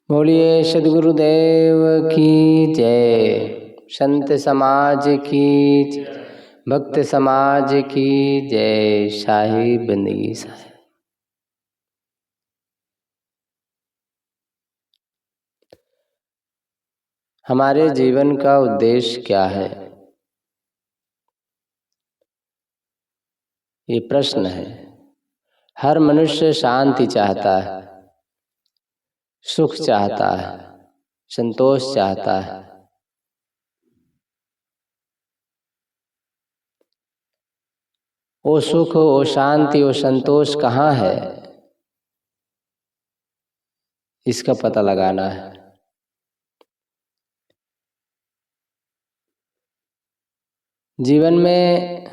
बोलिए सद्गुरुदेव की जय। संत समाज की जय, भक्त समाज की जय। शाही बंदगी साहिब। हमारे जीवन का उद्देश्य क्या है, ये प्रश्न है। हर मनुष्य शांति चाहता है, सुख चाहता है, संतोष चाहता है। वो सुख, वो शांति, वो संतोष कहाँ है, इसका पता लगाना है। जीवन में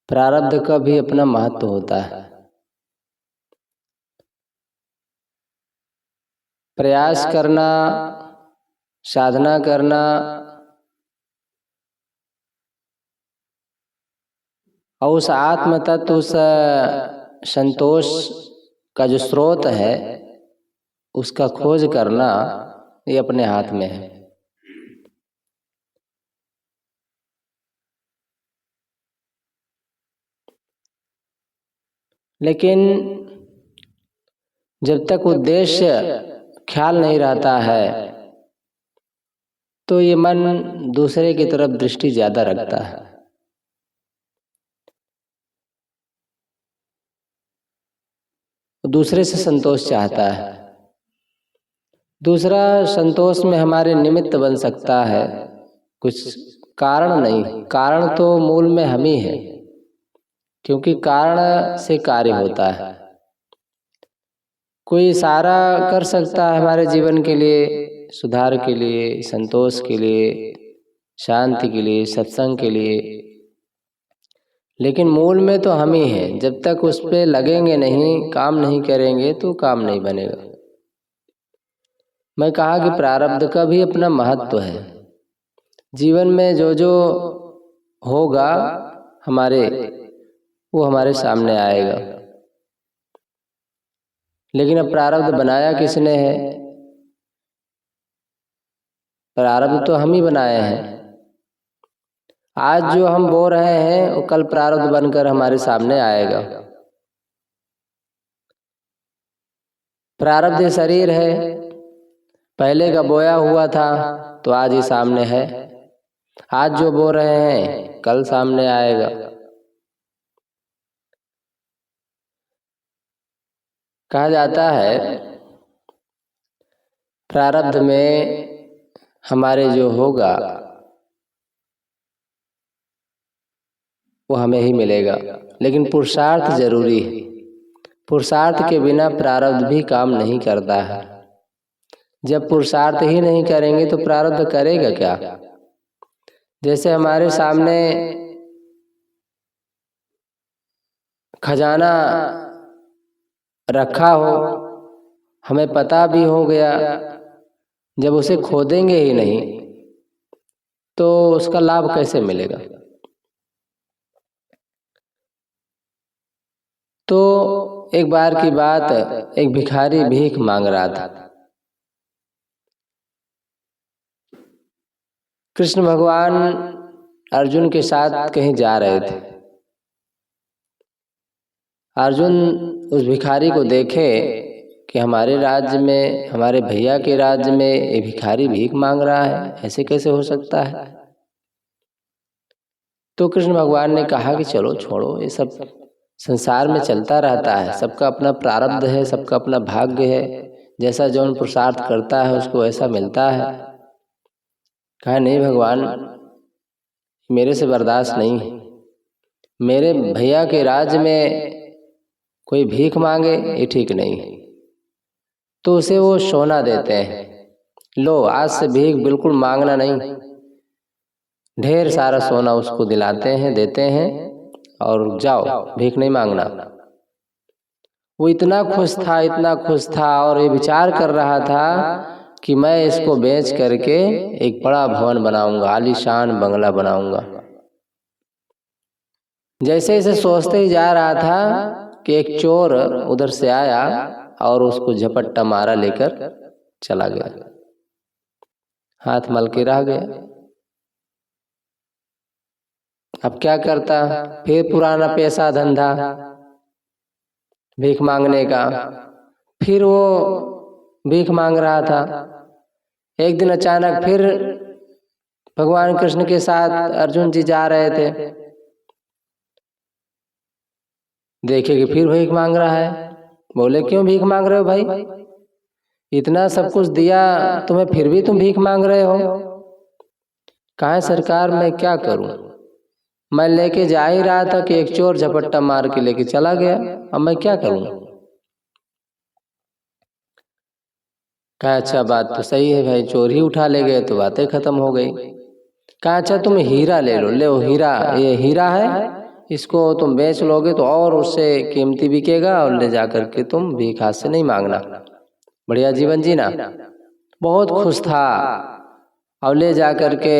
प्रारब्ध का भी अपना महत्व होता है। प्रयास करना, साधना करना, और उस आत्म तत्व, उस संतोष का जो स्रोत है, उसका खोज करना, ये अपने हाथ में है। लेकिन जब तक उद्देश्य ख्याल नहीं रहता है, तो ये मन दूसरे की तरफ दृष्टि ज्यादा रखता है। दूसरे से संतोष चाहता है। दूसरा संतोष में हमारे निमित्त बन सकता है, कुछ कारण नहीं। कारण तो मूल में हम ही है, क्योंकि कारण से कार्य होता है। कोई इशारा कर सकता है हमारे जीवन के लिए, सुधार के लिए, संतोष के लिए, शांति के लिए, सत्संग के लिए, लेकिन मूल में तो हम ही हैं। जब तक उस पे लगेंगे नहीं, काम नहीं करेंगे, तो काम नहीं बनेगा। मैं कहा कि प्रारब्ध का भी अपना महत्व है। जीवन में जो जो होगा हमारे, वो हमारे सामने आएगा। लेकिन अब प्रारब्ध बनाया किसने है? प्रारब्ध तो हम ही बनाए हैं। आज जो हम बो रहे हैं, वो कल प्रारब्ध बनकर हमारे सामने आएगा। प्रारब्ध शरीर है, पहले का बोया हुआ था, तो आज ही सामने है। आज जो बो रहे हैं, कल सामने आएगा। कहा जाता है प्रारब्ध में हमारे जो होगा वो हमें ही मिलेगा, लेकिन पुरुषार्थ जरूरी है। पुरुषार्थ के बिना प्रारब्ध भी काम नहीं करता है। जब पुरुषार्थ ही नहीं करेंगे तो प्रारब्ध करेगा क्या? जैसे हमारे सामने खजाना रखा हो, हमें पता भी हो गया, जब उसे खोदेंगे ही नहीं तो उसका लाभ कैसे मिलेगा? तो एक बार की बात, एक भिखारी भीख मांग रहा था। कृष्ण भगवान अर्जुन के साथ कहीं जा रहे थे। अर्जुन उस भिखारी को देखे कि हमारे राज्य में, हमारे भैया के राज्य में ये भिखारी भीख मांग रहा है, ऐसे कैसे हो सकता है? तो कृष्ण भगवान ने कहा कि चलो छोड़ो, ये सब संसार में चलता रहता है। सबका अपना प्रारब्ध है, सबका अपना भाग्य है। जैसा जौन पुरुषार्थ करता है उसको ऐसा मिलता है। कहा नहीं भगवान, मेरे से बर्दाश्त नहीं है। मेरे भैया के राज्य में कोई भीख मांगे, ये ठीक नहीं। तो उसे वो सोना देते हैं, लो आज से भीख बिल्कुल मांगना नहीं। ढेर सारा सोना उसको दिलाते हैं, देते हैं, और जाओ भीख नहीं मांगना। वो इतना खुश था, इतना खुश था, और ये विचार कर रहा था कि मैं इसको बेच करके एक बड़ा भवन बनाऊंगा, आलीशान बंगला बनाऊंगा। जैसे इसे सोचते ही जा रहा था कि एक चोर उधर से आया और उसको झपट्टा मारा लेकर चला गया, हाथ मल के रह गया। अब क्या करता, फिर पुराना पैसा धंधा भीख मांगने का, फिर वो भीख मांग रहा था। एक दिन अचानक फिर भगवान कृष्ण के साथ अर्जुन जी जा रहे थे, देखे कि फिर भीख मांग रहा है। बोले क्यों भीख मांग रहे हो भाई, इतना सब कुछ दिया तुम्हें फिर भी तुम भीख मांग रहे हो। कहा सरकार मैं क्या करूं, मैं लेके जा ही रहा था कि एक चोर झपट्टा मार के लेके चला गया, अब मैं क्या करूं। कहा अच्छा बात तो सही है भाई, चोर ही उठा ले गए तो बातें खत्म हो गई। कहा अच्छा तुम हीरा ले लो, ले हीरा, ये हीरा है, इसको तुम बेच लोगे तो और उससे कीमती बिकेगा, और ले जा करके तुम भीख हाथ से नहीं मांगना, बढ़िया जीवन जीना। बहुत खुश था, और ले जा करके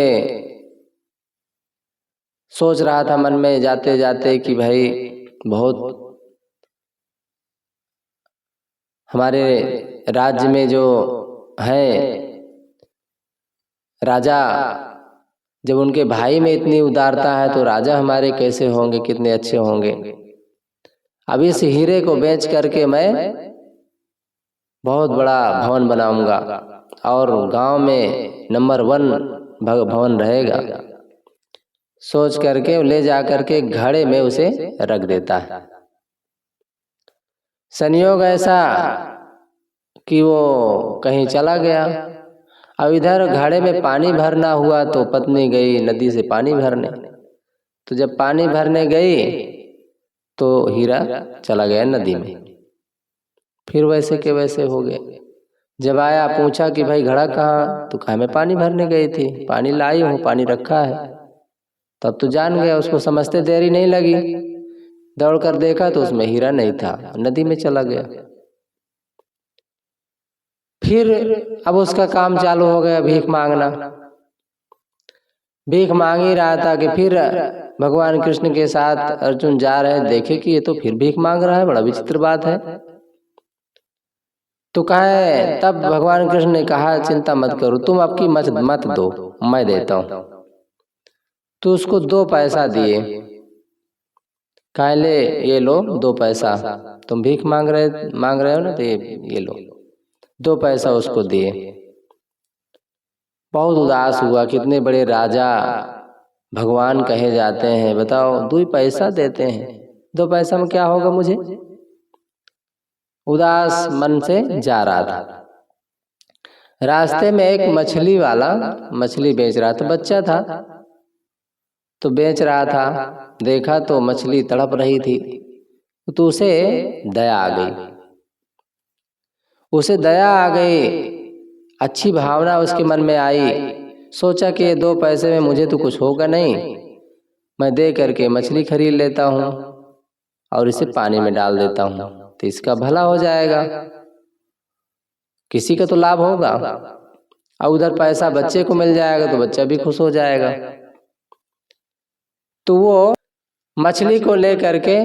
सोच रहा था मन में जाते जाते कि भाई बहुत हमारे राज्य में जो है राजा, जब उनके भाई में इतनी उदारता है तो राजा हमारे कैसे होंगे, कितने अच्छे होंगे। अब इस हीरे को बेच करके मैं बहुत बड़ा भवन बनाऊंगा और गांव में नंबर 1 भवन रहेगा। सोच करके ले जा करके घड़े में उसे रख देता है। संयोग ऐसा कि वो कहीं चला गया, अब इधर घड़े में पानी भरना हुआ तो पत्नी गई नदी से पानी भरने। तो जब पानी भरने गई तो हीरा चला गया नदी में, फिर वैसे के वैसे हो गए। जब आया पूछा कि भाई घड़ा कहाँ, तो कहा मैं पानी भरने गई थी, पानी लाई हूँ, पानी रखा है। तब तो जान गया, उसको समझते देरी नहीं लगी, दौड़ कर देखा तो उसमें हीरा नहीं था, नदी में चला गया। फिर अब उसका काम चालू हो गया भीख मांगना। भीख मांग ही रहा था कि फिर भगवान कृष्ण के साथ अर्जुन जा रहे, देखे कि ये तो फिर भीख मांग रहा है, बड़ा विचित्र बात है। तो कहे तब भगवान कृष्ण ने कहा चिंता मत करो, तुम आपकी मत दो, मैं देता हूँ। तो उसको 2 पैसा दिए, कहे ले ये लो 2 पैसा, तुम भीख मांग रहे हो ना, तो ये लो। 2 पैसा उसको दिए। बहुत उदास हुआ, कितने बड़े राजा भगवान कहे जाते हैं, बताओ 2 पैसा देते हैं, 2 पैसा में क्या होगा मुझे। उदास मन से जा रहा था। रास्ते में एक मछली वाला मछली बेच रहा था, बच्चा था तो बेच रहा था, देखा तो मछली तड़प रही थी, तो उसे दया आ गई। उसे दया आ गई, अच्छी भावना उसके मन में आई। सोचा कि ये 2 पैसे में मुझे तो कुछ होगा नहीं, मैं दे करके मछली खरीद लेता हूँ और इसे पानी में डाल देता हूँ, तो इसका भला हो जाएगा, किसी का तो लाभ होगा, और उधर पैसा बच्चे को मिल जाएगा तो बच्चा भी खुश हो जाएगा। तो वो मछली को लेकर के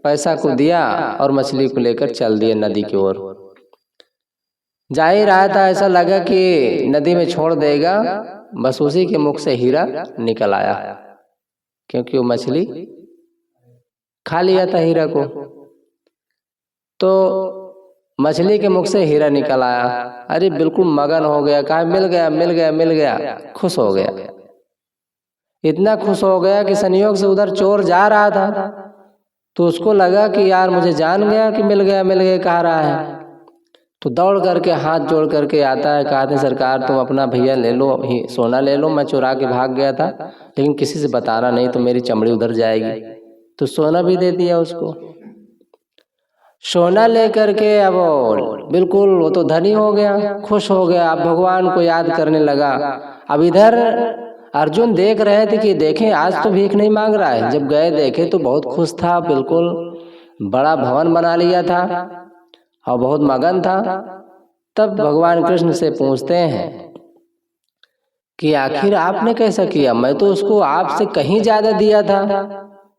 पैसा को दिया और मछली को लेकर चल दिए नदी की ओर। जा ही रहा था, ऐसा लगा कि नदी में छोड़ देगा, बस उसी के मुख से हीरा निकल आया, क्योंकि वो मछली खा लिया था हीरा को। तो मछली के मुख से हीरा निकल आया, अरे बिल्कुल मगन हो गया, कहा मिल गया मिल गया मिल गया, खुश हो गया। इतना खुश हो गया कि संयोग से उधर चोर जा रहा था, तो उसको लगा कि यार मुझे जान गया कि मिल गया कह रहा है। तो दौड़ करके हाथ जोड़ करके आता है, कहते हैं सरकार तुम अपना भैया ले लो, सोना ले लो, मैं चुरा के भाग गया था, लेकिन किसी से बताना नहीं तो मेरी चमड़ी उधर जाएगी। तो सोना भी दे दिया उसको। सोना ले करके अब बिल्कुल वो तो धनी हो गया, खुश हो गया, अब भगवान को याद करने लगा। अब इधर अर्जुन देख रहे थे कि देखें आज तो भीख नहीं मांग रहा है, जब गए देखे तो बहुत खुश था, बिल्कुल बड़ा भवन बना लिया था और बहुत मगन था। तब भगवान कृष्ण से पूछते हैं कि आखिर आपने कैसा किया, मैं तो उसको आपसे कहीं ज्यादा दिया था,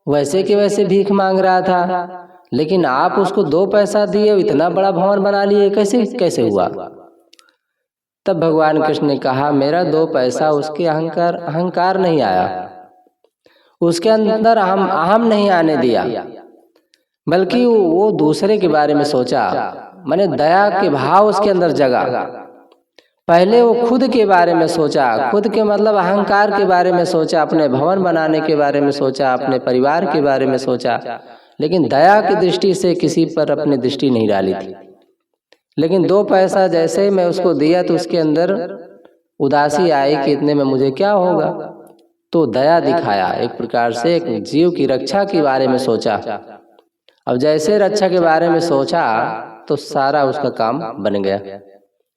वैसे के वैसे भीख मांग रहा था, लेकिन आप उसको 2 पैसा दिए, इतना बड़ा भवन बना लिए, कैसे कैसे हुआ? तब भगवान कृष्ण ने कहा, मेरा 2 पैसा उसके अहंकार नहीं आया, उसके अंदर अहम नहीं आने दिया, बल्कि वो दूसरे के बारे में सोचा। माने दया के भाव उसके अंदर जगा। पहले वो खुद के बारे में सोचा, खुद के मतलब अहंकार के बारे में सोचा, अपने भवन बनाने के बारे में सोचा, अपने परिवार के बारे में सोचा, लेकिन दया की दृष्टि से किसी पर अपनी दृष्टि नहीं डाली थी। लेकिन 2 पैसा जैसे मैं उसको दिया तो उसके अंदर उदासी आई कि इतने में मुझे क्या होगा, तो दया दिखाया, एक प्रकार से एक जीव की रक्षा के बारे में सोचा। अब जैसे रक्षा के बारे में सोचा तो सारा उसका काम बन गया,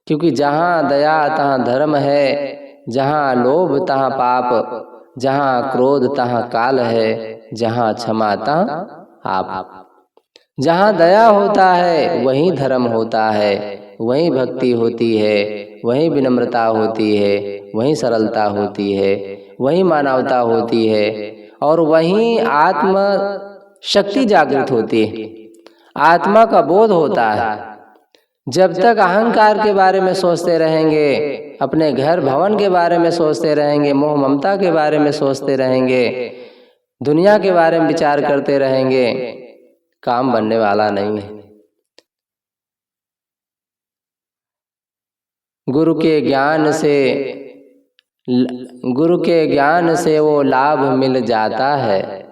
क्योंकि जहाँ दया तहाँ धर्म है, जहाँ लोभ तहाँ पाप, जहाँ क्रोध तहाँ काल है, जहाँ क्षमा तहाँ आप। जहाँ दया होता है वहीं धर्म होता है, वहीं भक्ति होती है, वहीं विनम्रता होती है, वहीं सरलता होती है, वहीं मानवता होती है, और वहीं आत्म शक्ति जागृत होती है, आत्मा का बोध होता है। जब तक अहंकार के बारे में सोचते रहेंगे, अपने घर भवन के बारे में सोचते रहेंगे, मोह ममता के बारे में सोचते रहेंगे, दुनिया के बारे में विचार करते रहेंगे, काम बनने वाला नहीं है। गुरु के ज्ञान से वो लाभ मिल जाता है,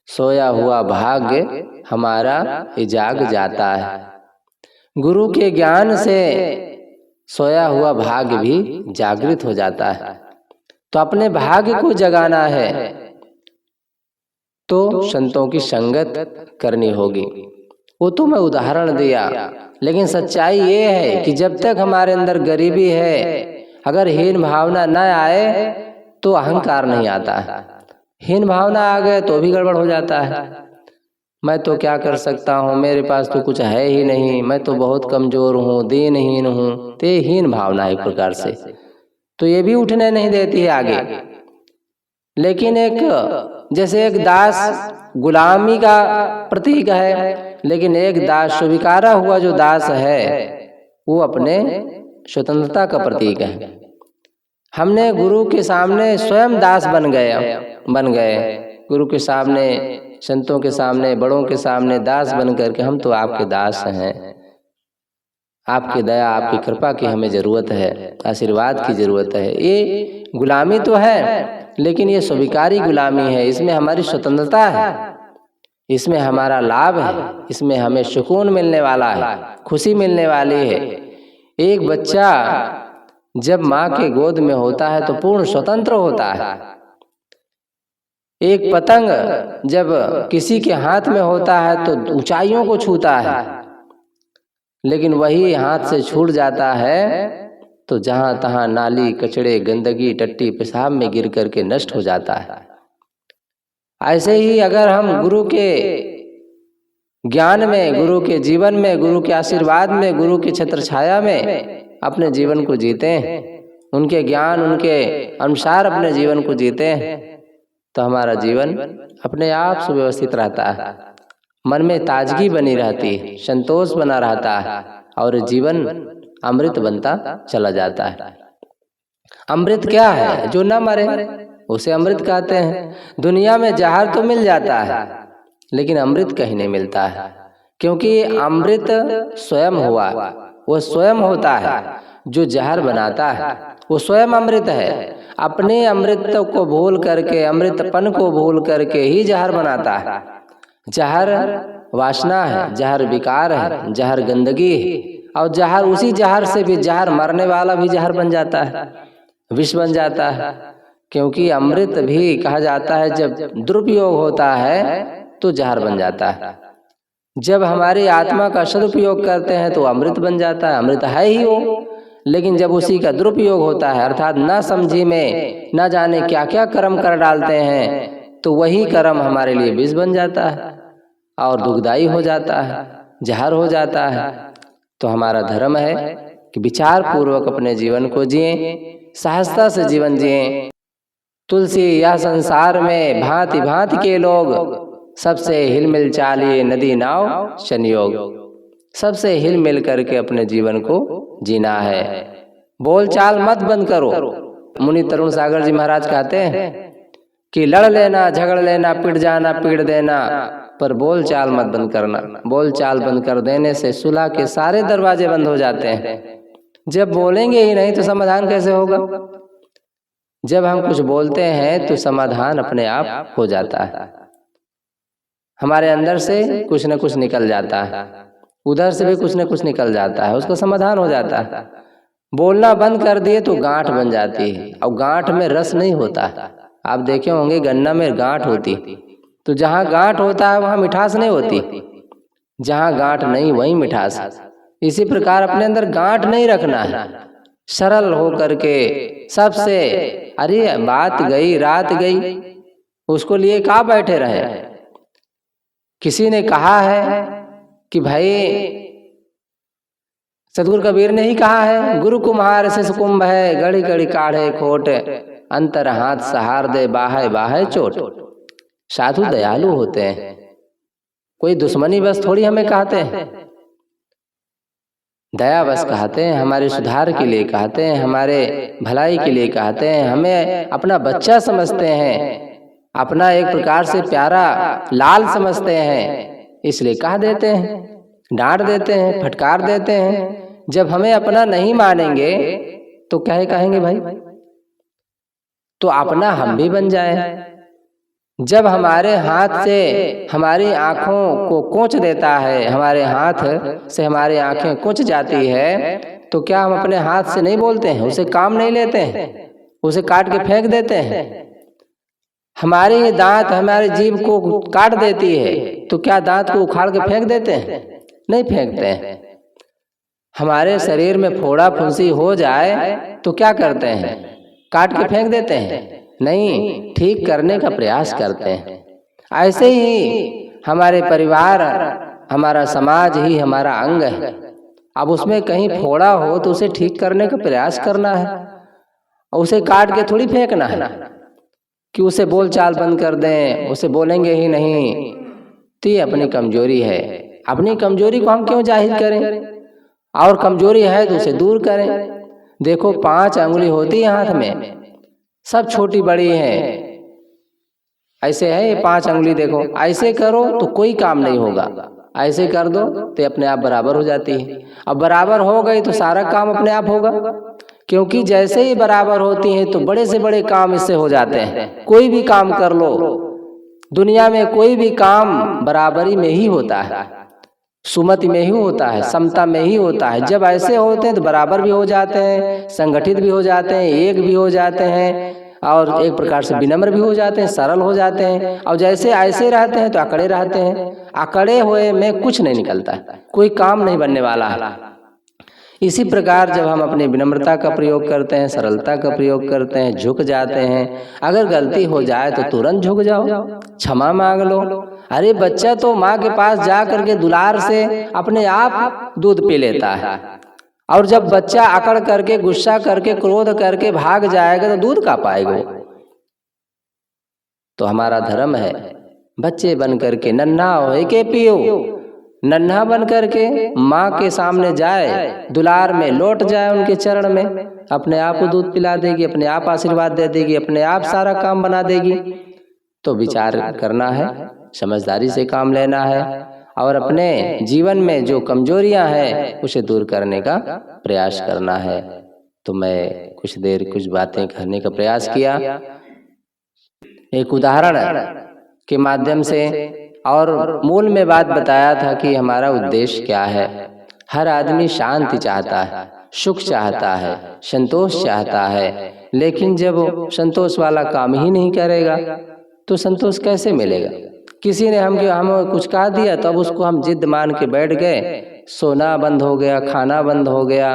सोया हुआ भाग्य हमारा जाग जाता है। गुरु के ज्ञान से सोया हुआ भाग्य भी जागृत हो जाता है। तो अपने भाग्य को जगाना है तो संतों की संगत करनी होगी। वो तो मैं उदाहरण दिया, लेकिन सच्चाई ये है कि जब तक हमारे अंदर गरीबी है, अगर हीन भावना न आए तो अहंकार नहीं आता है। हीन भावना आ गए तो भी गड़बड़ हो जाता है। मैं तो क्या कर सकता हूँ, मेरे पास तो कुछ है ही नहीं, मैं तो बहुत कमजोर हूँ, दीनहीन हूँ, ते हीन भावना एक प्रकार से, तो ये भी उठने नहीं देती है आगे। लेकिन एक जैसे एक दास गुलामी का प्रतीक है, लेकिन एक दास स्वीकारा हुआ जो दास है वो अपने स्वतंत्रता का प्रतीक है। हमने गुरु के सामने स्वयं दास बन गए, गुरु के सामने, संतों के सामने, बड़ों के सामने दास बन करके हम तो आपके दास हैं, आपकी दया आपकी कृपा की हमें जरूरत है, आशीर्वाद की जरूरत है। ये गुलामी तो है, लेकिन ये स्वीकारी गुलामी है, इसमें हमारी स्वतंत्रता है, इसमें हमारा लाभ है, इसमें हमें सुकून मिलने वाला है, खुशी मिलने वाली है। एक बच्चा जब माँ के गोद में होता है तो पूर्ण स्वतंत्र होता है। एक पतंग जब किसी के हाथ में होता है तो ऊंचाइयों को छूता है, लेकिन वही हाथ से छूट जाता है तो जहां तहां नाली, कचड़े, गंदगी, टट्टी, पेशाब में गिर करके नष्ट हो जाता है। ऐसे ही अगर हम गुरु के ज्ञान में, गुरु के जीवन में, गुरु के आशीर्वाद में, गुरु की छत्र छाया में अपने जीवन को जीते हैं, उनके ज्ञान, उनके अनुसार अपने जीवन को जीते हैं, तो हमारा जीवन अपने आप सुव्यवस्थित रहता है, मन में ताजगी बनी रहती है, संतोष बना रहता है, और जीवन अमृत बनता चला जाता है। अमृत क्या है? जो न मरे उसे अमृत कहते हैं। दुनिया में जहर तो मिल जाता है, लेकिन अमृत कहीं नहीं मिलता है, क्योंकि अमृत स्वयं हुआ, वो स्वयं होता है। जो जहर बनाता है वो स्वयं अमृत है। अपने अमृत को भूल करके, अमृतपन को भूल करके ही जहर बनाता है। जहर वासना है, जहर विकार है, जहर गंदगी है, और जहर, उसी जहर से भी जहर, मरने वाला भी जहर बन जाता है, विष बन जाता है। क्योंकि अमृत भी कहा जाता है जब दुरुपयोग होता है तो जहर बन जाता है। जब हमारी आत्मा का सदुपयोग करते हैं तो अमृत बन जाता है, अमृत है ही वो। लेकिन जब उसी का दुरुपयोग होता है, अर्थात ना समझी में ना जाने क्या क्या कर्म कर डालते हैं, तो वही कर्म हमारे लिए विष बन जाता है और दुखदाई हो जाता है, जहर हो जाता है। तो हमारा धर्म है कि विचार पूर्वक अपने जीवन को जिएं, सहजता से जीवन जिएं। तुलसी, यह संसार में भांति भांति के लोग सबसे हिल मिल चालिए नदी नाव संयोग। सबसे हिल मिल करके अपने जीवन को जीना है। बोल चाल मत बंद करो। मुनि तरुण सागर जी महाराज कहते हैं कि लड़ लेना, झगड़ लेना, पिट जाना, पीट देना, पर बोल चाल मत बंद करना। बोल चाल बंद कर देने से सुलह के सारे दरवाजे बंद हो जाते हैं। जब बोलेंगे ही नहीं तो समाधान कैसे होगा? जब हम कुछ बोलते हैं तो समाधान अपने आप हो जाता है। हमारे अंदर से कुछ न कुछ निकल जाता है, उधर से भी कुछ न कुछ निकल जाता है, उसका समाधान हो जाता है। बोलना बंद कर दिए तो गांठ बन जाती है, और गांठ में रस नहीं होता है। आप देखे होंगे गन्ना में गांठ होती, तो जहाँ गांठ होता है वहाँ मिठास नहीं होती, जहाँ गांठ नहीं वहीं मिठास। इसी प्रकार अपने अंदर गांठ नहीं रखना है, सरल हो करके सबसे, अरे बात गई रात गई, उसको लिए कहाँ बैठे रहे। किसी ने कहा है कि भाई सतगुरु कबीर ने ही कहा है, गुरु कुम्हार से कुंभ है, गड़ी गड़ी काढ़े खोट, अंतर हाथ सहार दे बाहे बाहे चोट। साधु दयालु होते हैं, कोई दुश्मनी बस थोड़ी हमें कहते हैं, दया बस कहते हैं, हमारे सुधार के लिए कहते हैं, हमारे भलाई के लिए कहते हैं, हमें अपना बच्चा समझते हैं, अपना एक प्रकार से प्यारा लाल समझते हैं, इसलिए कह देते हैं, डांट देते हैं, फटकार देते हैं। जब हमें अपना नहीं मानेंगे तो क्या कहेंगे भाई? तो अपना हम भी बन जाएं। जब हमारे हाथ से हमारी आँखों को कोंच देता है, हमारे हाथ से हमारी आँखें कोंच जाती है, तो क्या हम अपने हाथ से नहीं बोलते हैं, उसे काम नहीं लेते हैं, उसे काट के फेंक देते हैं? हमारी दांत हमारे जीभ को काट देती है, तो क्या दांत को उखाड़ के फेंक देते हैं? नहीं फेंकते हैं। हमारे शरीर में फोड़ा फुंसी हो जाए तो क्या करते हैं? काट के फेंक देते हैं? नहीं, ठीक करने का प्रयास करते हैं। ऐसे ही हमारे परिवार, हमारा समाज ही हमारा अंग है। अब उसमें कहीं फोड़ा हो तो उसे ठीक करने का प्रयास करना है, और उसे काट के थोड़ी फेंकना है कि उसे बोल चाल बंद कर दें, उसे बोलेंगे ही नहीं। तो ये अपनी कमजोरी है। अपनी कमजोरी को हम क्यों जाहिर करें? और कमजोरी है तो उसे दूर करें। देखो 5 अंगुली होती है हाथ में, सब छोटी बड़ी हैं, ऐसे है ये 5 अंगुली। देखो ऐसे करो तो कोई काम नहीं होगा, ऐसे कर दो तो अपने आप बराबर हो जाती है। अब बराबर हो गई तो सारा काम अपने आप होगा, क्योंकि जैसे ही बराबर होती हैं तो बड़े से बड़े काम इससे हो जाते हैं। कोई भी काम कर लो दुनिया में, कोई भी काम बराबरी में ही होता है, सुमति में ही होता है, समता में ही होता है। जब ऐसे होते हैं तो बराबर भी हो जाते हैं, संगठित भी हो जाते हैं, एक भी हो जाते हैं, और एक प्रकार से विनम्र भी हो जाते हैं, सरल हो जाते हैं। और जैसे ऐसे रहते हैं तो अकड़े रहते हैं। अकड़े हुए में कुछ नहीं निकलता, कोई काम नहीं बनने वाला है। इसी प्रकार जब हम अपनी विनम्रता का प्रयोग करते हैं, सरलता का प्रयोग करते हैं, झुक जाते हैं। अगर गलती हो जाए तो तुरंत झुक जाओ, क्षमा मांग लो। अरे बच्चा तो माँ के पास जा करके दुलार से अपने आप दूध पी लेता है, और जब बच्चा अकड़ करके, गुस्सा करके, क्रोध करके भाग जाएगा तो दूध कहाँ पाएगा? तो हमारा धर्म है बच्चे बन करके नन्हा हो के पियो, नन्हा बन करके माँ के सामने जाए, दुलार में लौट जाए उनके चरण में, अपने आप को दूध पिला देगी, अपने आप आशीर्वाद दे देगी, अपने आप सारा काम बना देगी। तो विचार करना है, समझदारी से काम लेना है, और अपने जीवन में जो कमजोरियां हैं उसे दूर करने का प्रयास करना है। तो मैं कुछ देर कुछ बातें कहने का प्रयास किया, एक उदाहरण के माध्यम से, और मूल में बात बताया था कि हमारा उद्देश्य क्या है। हर आदमी शांति चाहता है, सुख चाहता है, संतोष चाहता है, लेकिन जब वो संतोष वाला काम ही नहीं करेगा तो संतोष कैसे मिलेगा? किसी ने हम कुछ कहा दिया तो अब उसको हम जिद मान के बैठ गए, सोना बंद हो गया, खाना बंद हो गया,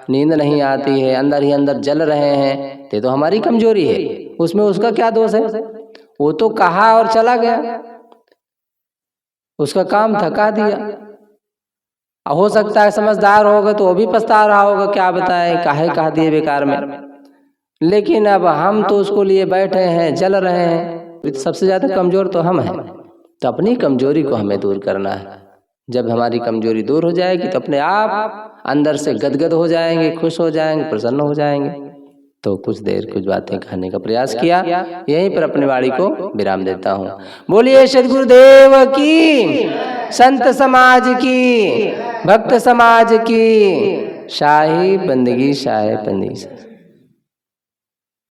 नींद नहीं आती है, अंदर ही अंदर जल रहे हैं। ये तो हमारी कमजोरी है, उसमें उसका क्या दोष है? वो तो कहा और चला गया, उसका काम थका दिया। हो सकता है समझदार होगा तो वो भी पछता रहा होगा, क्या बताएं काहे कहा दिए बेकार में। लेकिन अब हम तो उसको लिए बैठे हैं, जल रहे हैं। सबसे ज्यादा कमजोर तो हम हैं। तो अपनी कमजोरी को हमें दूर करना है। जब हमारी कमजोरी दूर हो जाएगी तो अपने आप अंदर से गदगद हो जाएंगे, खुश हो जाएंगे, प्रसन्न हो जाएंगे। तो कुछ देर कुछ बातें कहने का प्रयास किया, यहीं पर अपनी वाणी को विराम देता हूँ। बोलिए सद्गुरुदेव की, संत समाज की, भक्त समाज की, शाही बंदगी शाही बंदगी।